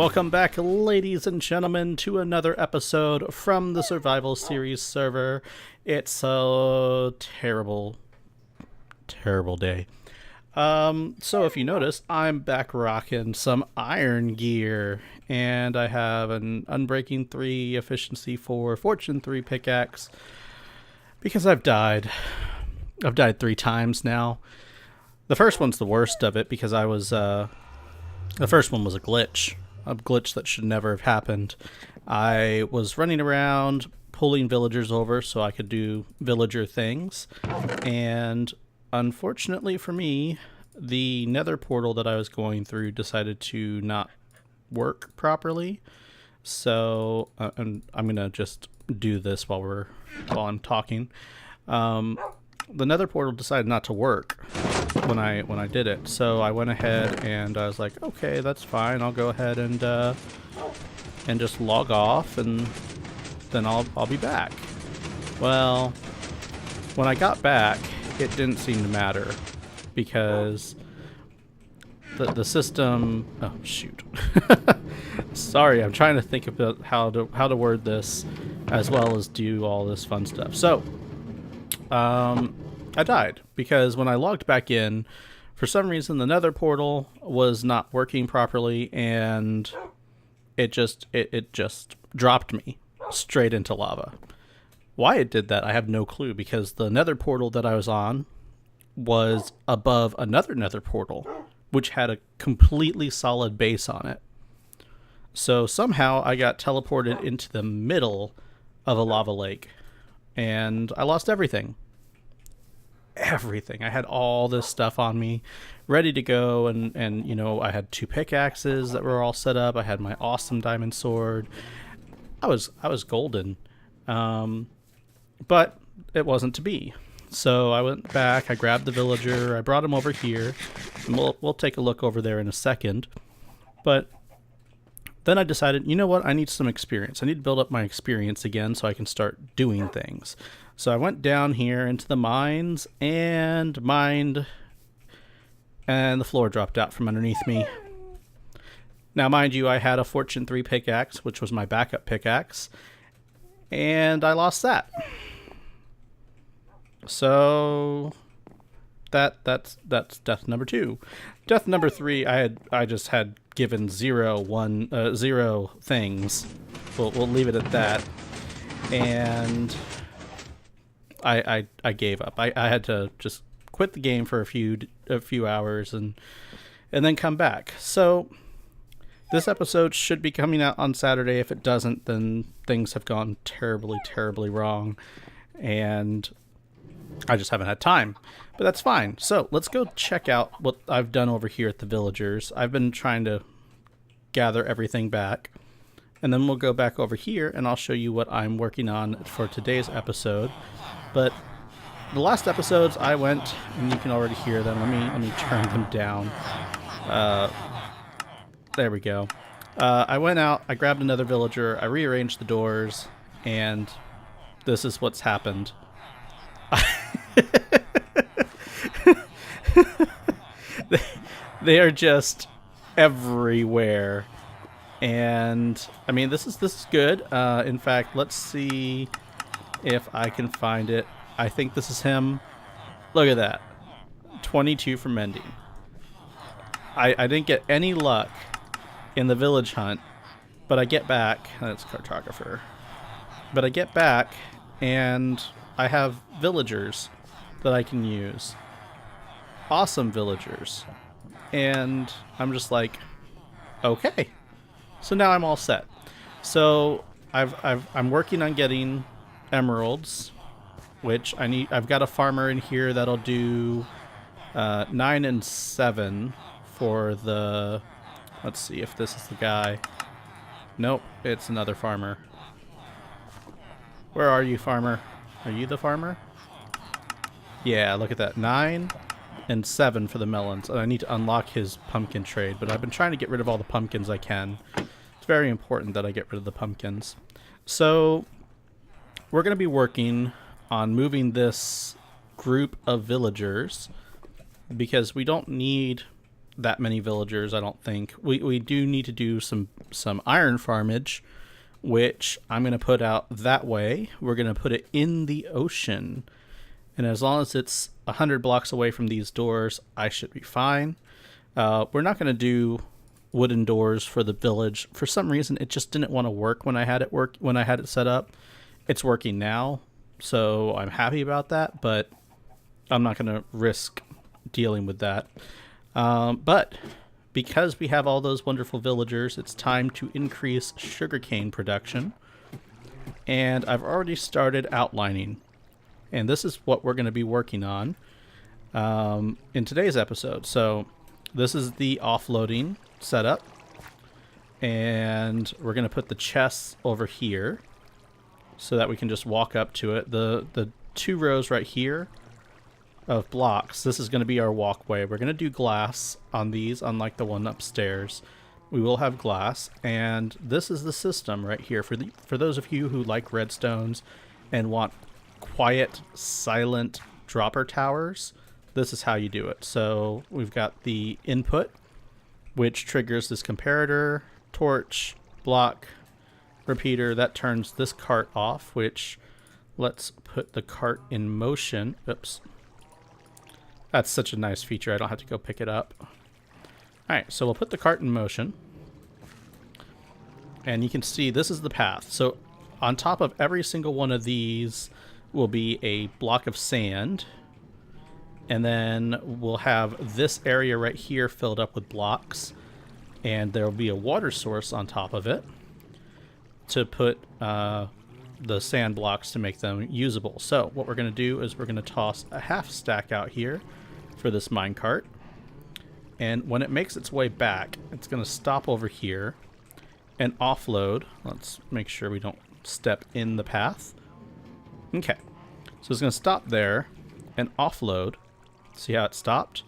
Welcome back, ladies and gentlemen, to another episode from the Survival Series server. It's a terrible day. So if you notice, I'm back rocking some iron gear, and I have an Unbreaking 3, Efficiency 4, Fortune 3 pickaxe, because I've died 3 times now. The first one's the worst of it, because the first one was a glitch that should never have happened. I was running around pulling villagers over so I could do villager things, and unfortunately for me, the nether portal that I was going through decided to not work properly. So I'm gonna just do this while I'm talking. The nether portal decided not to work when I did it, so I went ahead and I was like, okay, that's fine, I'll go ahead and just log off, and then I'll be back. Well, when I got back, it didn't seem to matter, because the system, oh shoot. Sorry, I'm trying to think about how to word this as well as do all this fun stuff. So I died because when I logged back in, for some reason the nether portal was not working properly, and it just dropped me straight into lava. Why it did that, I have no clue, because the nether portal that I was on was above another nether portal, which had a completely solid base on it. So somehow I got teleported into the middle of a lava lake, and I lost everything. I had all this stuff on me ready to go, and you know, I had 2 pickaxes that were all set up. I had my awesome diamond sword. I was golden. But it wasn't to be. So I went back, I grabbed the villager, I brought him over here, and we'll take a look over there in a second. But then I decided, you know what, I need some experience. I need to build up my experience again so I can start doing things. So I went down here into the mines and mined, and the floor dropped out from underneath me. Now, mind you, I had a Fortune 3 pickaxe, which was my backup pickaxe, and I lost that. So that's death number 2. Death number 3, I just had given 0 things. We'll leave it at that. And I gave up. I had to just quit the game for a few hours and then come back. So this episode should be coming out on Saturday. If it doesn't, then things have gone terribly wrong, and I just haven't had time. But that's fine. So let's go check out what I've done over here at the villagers. I've been trying to gather everything back, and then we'll go back over here and I'll show you what I'm working on for today's episode. But the last episodes I went, and you can already hear them. Let me turn them down. There we go. I went out, I grabbed another villager, I rearranged the doors, and this is what's happened. They are just everywhere, and I mean, this is good. In fact, let's see if I can find it. I think this is him. Look at that, 22 for Mending. I didn't get any luck in the village hunt, but I get back. That's cartographer. But I get back, and I have villagers that I can use. Awesome villagers. And I'm just like, okay. So now I'm all set. So I'm working on getting emeralds, which I've got a farmer in here that'll do 9 and 7 for the, let's see if this is the guy. Nope, it's another farmer. Where are you, farmer? Are you the farmer? Yeah, look at that. 9 and 7 for the melons. And I need to unlock his pumpkin trade, but I've been trying to get rid of all the pumpkins I can. It's very important that I get rid of the pumpkins. So we're going to be working on moving this group of villagers, because we don't need that many villagers, I don't think. We do need to do some iron farmage, which I'm going to put out that way. We're going to put it in the ocean. And as long as it's 100 blocks away from these doors, I should be fine. We're not going to do wooden doors for the village. For some reason, it just didn't want to work when I had it set up. It's working now, so I'm happy about that, but I'm not going to risk dealing with that. But because we have all those wonderful villagers, it's time to increase sugarcane production. And I've already started outlining. And this is what we're going to be working on in today's episode. So this is the offloading setup. And we're going to put the chests over here so that we can just walk up to it. The 2 rows right here of blocks, this is going to be our walkway. We're going to do glass on these, unlike the one upstairs. We will have glass, and this is the system right here. For those of you who like redstones and want quiet, silent dropper towers, this is how you do it. So we've got the input, which triggers this comparator, torch, block, repeater. That turns this cart off, which let's put the cart in motion. Oops. That's such a nice feature. I don't have to go pick it up. Alright, so we'll put the cart in motion. And you can see this is the path. So on top of every single one of these will be a block of sand. And then we'll have this area right here filled up with blocks. And there will be a water source on top of it to put the sand blocks to make them usable. So what we're going to do is we're going to toss a half stack out here for this minecart. And when it makes its way back, it's going to stop over here and offload. Let's make sure we don't step in the path. Okay. So it's going to stop there and offload. See how it stopped?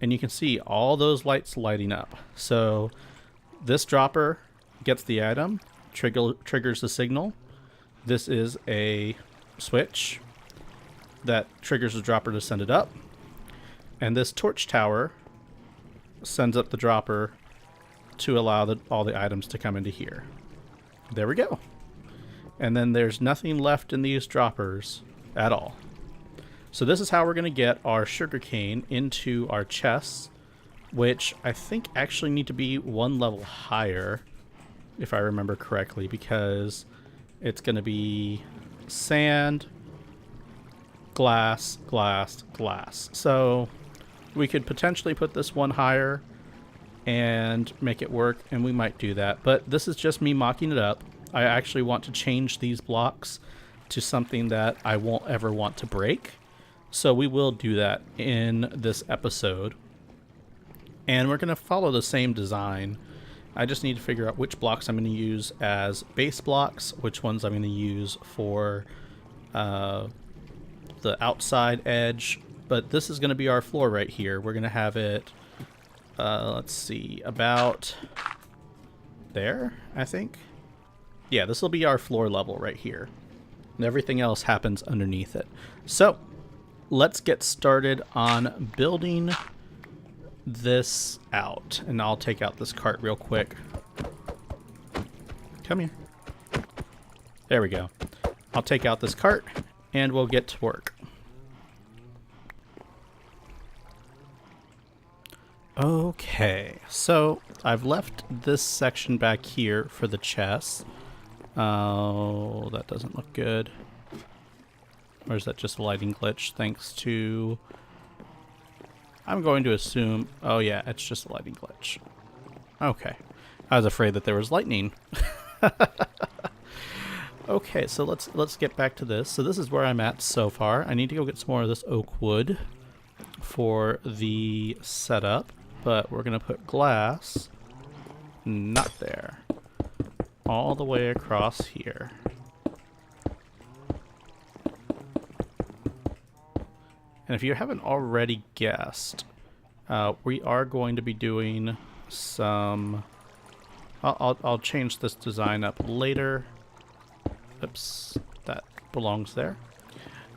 And you can see all those lights lighting up. So this dropper gets the item, triggers the signal. This is a switch that triggers the dropper to send it up. And this torch tower sends up the dropper to allow all the items to come into here. There we go. And then there's nothing left in these droppers at all. So this is how we're going to get our sugarcane into our chests, which I think actually need to be 1 level higher, if I remember correctly, because it's going to be sand, glass, glass, glass. So we could potentially put this one higher and make it work, and we might do that. But this is just me mocking it up. I actually want to change these blocks to something that I won't ever want to break. So we will do that in this episode. And we're going to follow the same design. I just need to figure out which blocks I'm going to use as base blocks, which ones I'm going to use for the outside edge. But this is going to be our floor right here. We're going to have it, let's see, about there, I think. Yeah, this will be our floor level right here. And everything else happens underneath it. So let's get started on building this out. And I'll take out this cart real quick. Come here. There we go. I'll take out this cart and we'll get to work. Okay, so I've left this section back here for the chest. Oh, that doesn't look good. Or is that just a lighting glitch thanks to... I'm going to assume... Oh yeah, it's just a lighting glitch. Okay. I was afraid that there was lightning. Okay, so let's get back to this. So this is where I'm at so far. I need to go get some more of this oak wood for the setup. But we're going to put glass, not there, all the way across here. And if you haven't already guessed, we are going to be doing some... I'll change this design up later. Oops, that belongs there.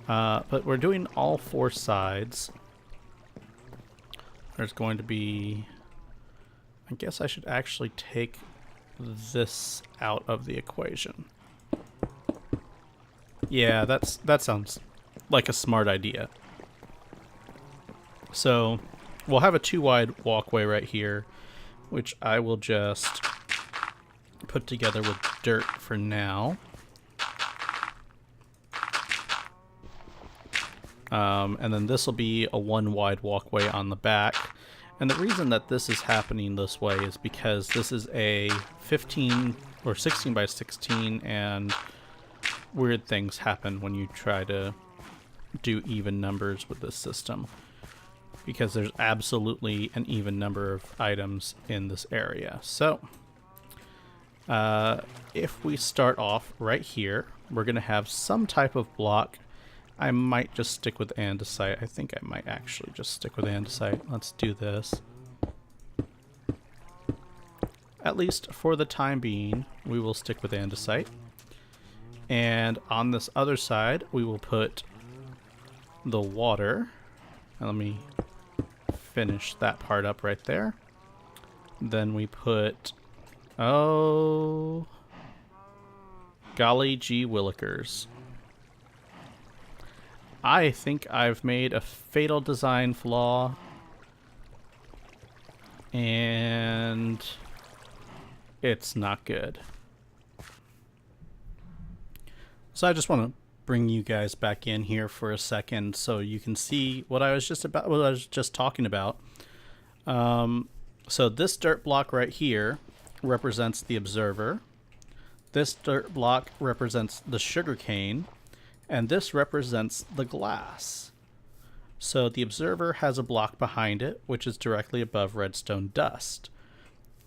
But we're doing all 4 sides. There's going to be I guess I should actually take this out of the equation. Yeah, that sounds like a smart idea. So we'll have a 2-wide walkway right here, which I will just put together with dirt for now. And then this will be a 1-wide walkway on the back. And the reason that this is happening this way is because this is a 15 or 16 by 16, and weird things happen when you try to do even numbers with this system, because there's absolutely an even number of items in this area. So if we start off right here, we're going to have some type of block. I might just stick with andesite. I think I might actually just stick with andesite. Let's do this. At least for the time being, we will stick with andesite. And on this other side, we will put the water. Now let me finish that part up right there. Then we put, oh, golly gee willikers. I think I've made a fatal design flaw, and it's not good. So I just want to bring you guys back in here for a second so you can see what I was just talking about. So this dirt block right here represents the observer. This dirt block represents the sugarcane. And this represents the glass. So the observer has a block behind it, which is directly above redstone dust.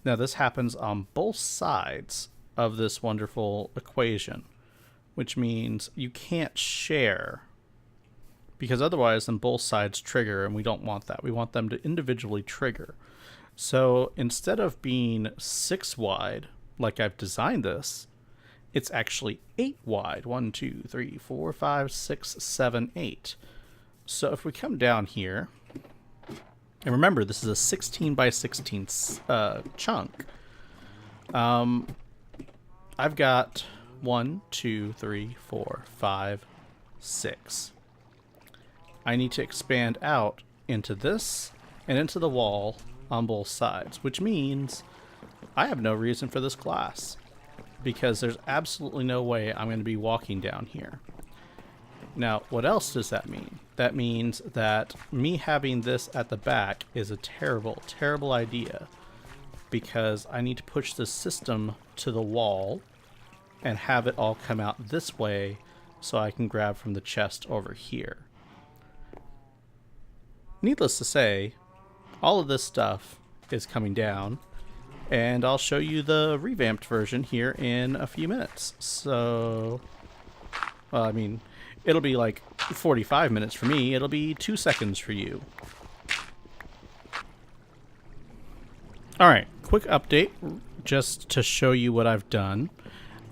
Now this happens on both sides of this wonderful equation, which means you can't share, because otherwise then both sides trigger, and we don't want that. We want them to individually trigger. So instead of being 6 wide, like I've designed this, it's actually 8 wide. 1, 2, 3, 4, 5, 6, 7, 8. So if we come down here, and remember this is a 16 by 16 chunk. I've got 1, 2, 3, 4, 5, 6. I need to expand out into this and into the wall on both sides, which means I have no reason for this glass, because there's absolutely no way I'm going to be walking down here. Now, what else does that mean? That means that me having this at the back is a terrible, terrible idea, because I need to push the system to the wall and have it all come out this way so I can grab from the chest over here. Needless to say, all of this stuff is coming down, and I'll show you the revamped version here in a few minutes. So, well, I mean, it'll be like 45 minutes for me. It'll be 2 seconds for you. Alright, quick update just to show you what I've done.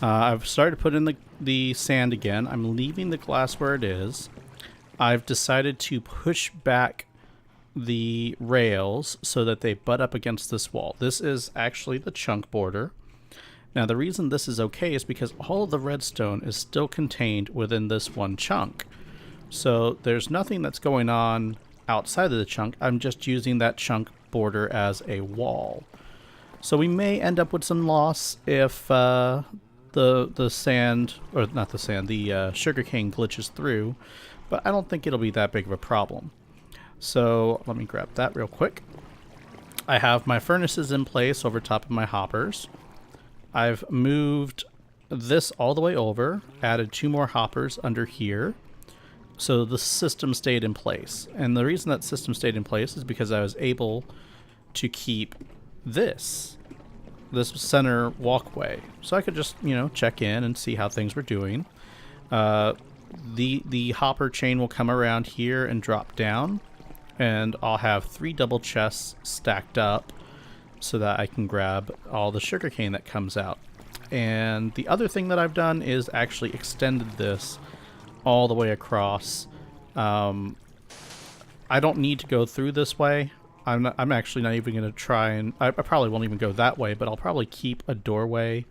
I've started to put in the sand again. I'm leaving the glass where it is. I've decided to push back the rails so that they butt up against this wall. This is actually the chunk border. Now the reason this is okay is because all of the redstone is still contained within this one chunk. So there's nothing that's going on outside of the chunk. I'm just using that chunk border as a wall. So we may end up with some loss if the sand, or not the sand, the sugarcane glitches through, but I don't think it'll be that big of a problem. So let me grab that real quick. I have my furnaces in place over top of my hoppers. I've moved this all the way over, added 2 more hoppers under here, so the system stayed in place. And the reason that system stayed in place is because I was able to keep this center walkway. So I could just, check in and see how things were doing. The hopper chain will come around here and drop down, and I'll have 3 double chests stacked up so that I can grab all the sugarcane that comes out. And the other thing that I've done is actually extended this all the way across. I don't need to go through this way. I'm actually not even going to try and... I probably won't even go that way, but I'll probably keep a doorway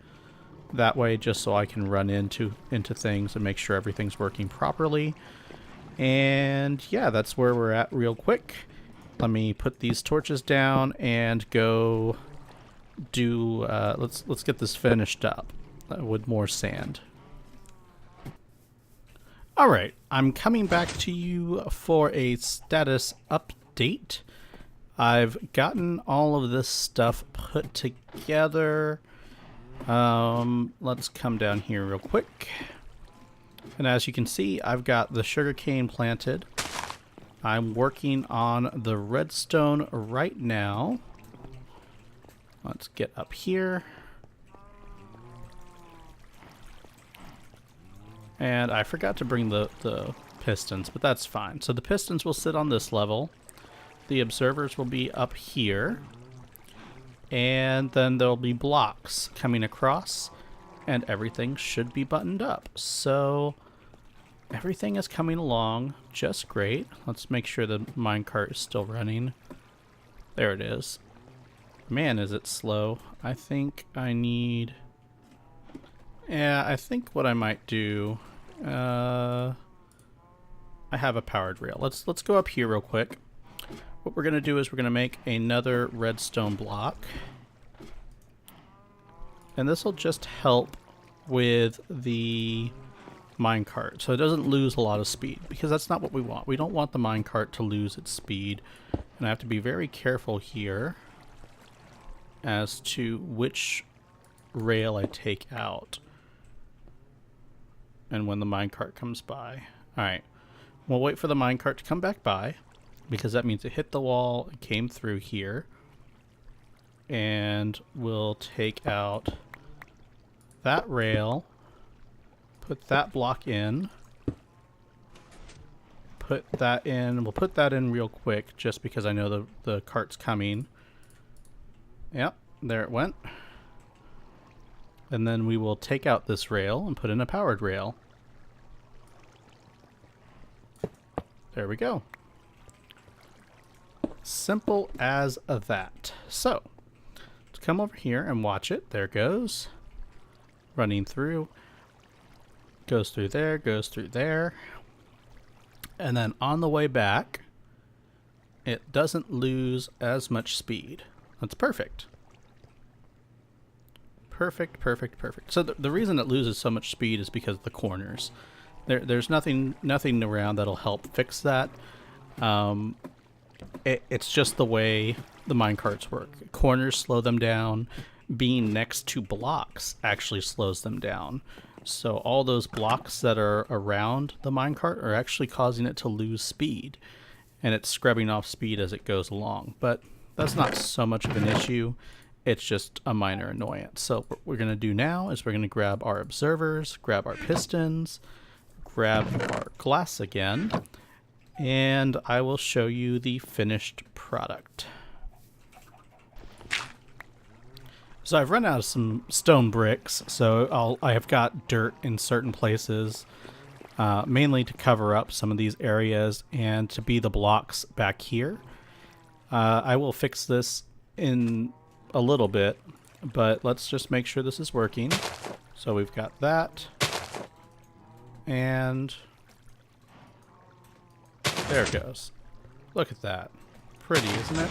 that way just so I can run into things and make sure everything's working properly. And yeah, that's where we're at real quick. Let me put these torches down and go do... let's get this finished up with more sand. Alright, I'm coming back to you for a status update. I've gotten all of this stuff put together. Let's come down here real quick. And as you can see, I've got the sugarcane planted. I'm working on the redstone right now. Let's get up here. And I forgot to bring the pistons, but that's fine. So the pistons will sit on this level. The observers will be up here. And then there'll be blocks coming across. And everything should be buttoned up. So everything is coming along just great. Let's make sure the minecart is still running. There it is. Man, is it slow. I think I need... Yeah, I think what I might do... I have a powered rail. Let's go up here real quick. What we're going to do is we're going to make another redstone block. And this will just help with the minecart, so it doesn't lose a lot of speed, because that's not what we want. We don't want the minecart to lose its speed. And I have to be very careful here as to which rail I take out. And when the minecart comes by. Alright, we'll wait for the minecart to come back by, because that means it hit the wall and came through here. And we'll take out that rail, put that block in, put that in. We'll put that in real quick just because I know the cart's coming. Yep, there it went. And then we will take out this rail and put in a powered rail. There we go. Simple as that. So, let's come over here and watch it. There it goes. Running through. Goes through there, goes through there. And then on the way back, it doesn't lose as much speed. That's perfect. Perfect, perfect, perfect. So the reason it loses so much speed is because of the corners. There's nothing around that'll help fix that. It's just the way the minecarts work. Corners slow them down. Being next to blocks actually slows them down. So all those blocks that are around the minecart are actually causing it to lose speed. And it's scrubbing off speed as it goes along. But that's not so much of an issue. It's just a minor annoyance. So what we're going to do now is we're going to grab our observers, grab our pistons, grab our glass again, and I will show you the finished product. So I've run out of some stone bricks, so I have got dirt in certain places, mainly to cover up some of these areas and to be the blocks back here. I will fix this in a little bit, but let's just make sure this is working. So we've got that, and there it goes. Look at that. Pretty, isn't it?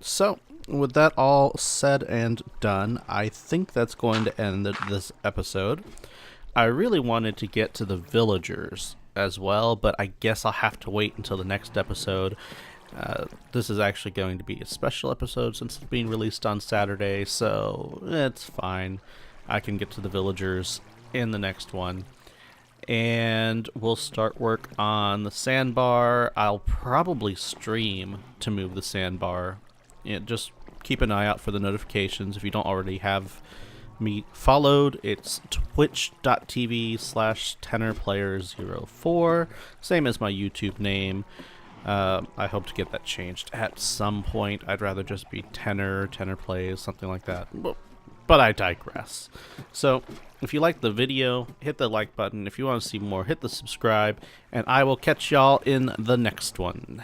So with that all said and done, I think that's going to end this episode. I really wanted to get to the villagers as well, but I guess I'll have to wait until the next episode. This is actually going to be a special episode since it's being released on Saturday, so it's fine. I can get to the villagers in the next one. And we'll start work on the sandbar. I'll probably stream to move the sandbar. Just keep an eye out for the notifications if you don't already have me followed. It's twitch.tv/Ten0rplayer04, same as my YouTube name. I hope to get that changed at some point. I'd rather just be Ten0r, Ten0r Plays, something like that. Well, but I digress. So, if you liked the video, hit the like button. If you want to see more, hit the subscribe. And I will catch y'all in the next one.